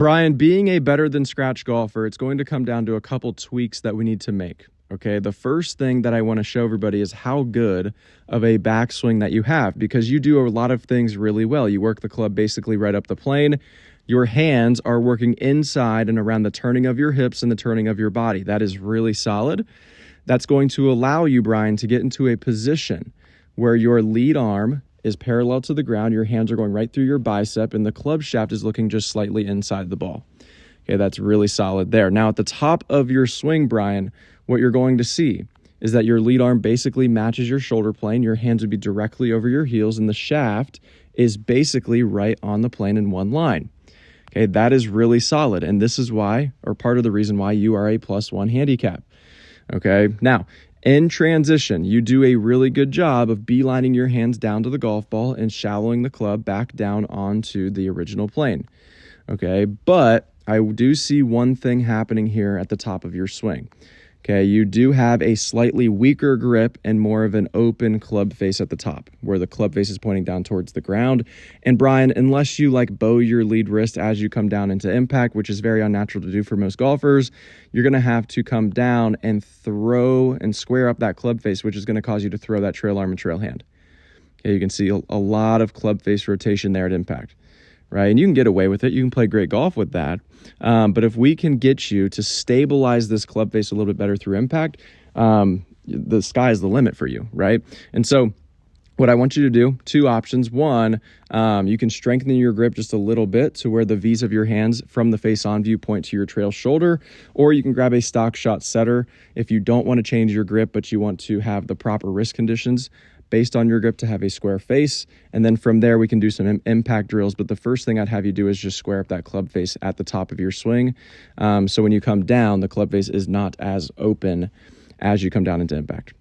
Brian, being a better than scratch golfer, it's going to come down to a couple tweaks that we need to make. Okay, the first thing that I want to show everybody is how good of a backswing that you have, because you do a lot of things really well. You work the club basically right up the plane. Your hands are working inside and around the turning of your hips and the turning of your body. That is really solid. That's going to allow you, Brian, to get into a position where your lead arm is parallel to the ground. Your hands are going right through your bicep and the club shaft is looking just slightly inside the ball. Okay, that's really solid there. Now at the top of your swing, Brian, what you're going to see is that your lead arm basically matches your shoulder plane. Your hands would be directly over your heels and the shaft is basically right on the plane in one line. Okay, that is really solid. And this is why, or part of the reason why, you are a +1 handicap. Okay, now in transition, you do a really good job of beelining your hands down to the golf ball and shallowing the club back down onto the original plane. Okay, but I do see one thing happening here at the top of your swing. Okay, you do have a slightly weaker grip and more of an open club face at the top, where the club face is pointing down towards the ground. And Brian, unless you bow your lead wrist as you come down into impact, which is very unnatural to do for most golfers, you're going to have to come down and throw and square up that club face, which is going to cause you to throw that trail arm and trail hand. Okay, you can see a lot of club face rotation there at impact. Right? And you can get away with it. You can play great golf with that. But if we can get you to stabilize this club face a little bit better through impact, the sky is the limit for you, right? And so what I want you to do, two options. One, you can strengthen your grip just a little bit to where the V's of your hands from the face-on view point to your trail shoulder, or you can grab a stock shot setter if you don't want to change your grip, but you want to have the proper wrist conditions based on your grip to have a square face. And then from there, we can do some impact drills. But the first thing I'd have you do is just square up that club face at the top of your swing. So when you come down, the club face is not as open as you come down into impact.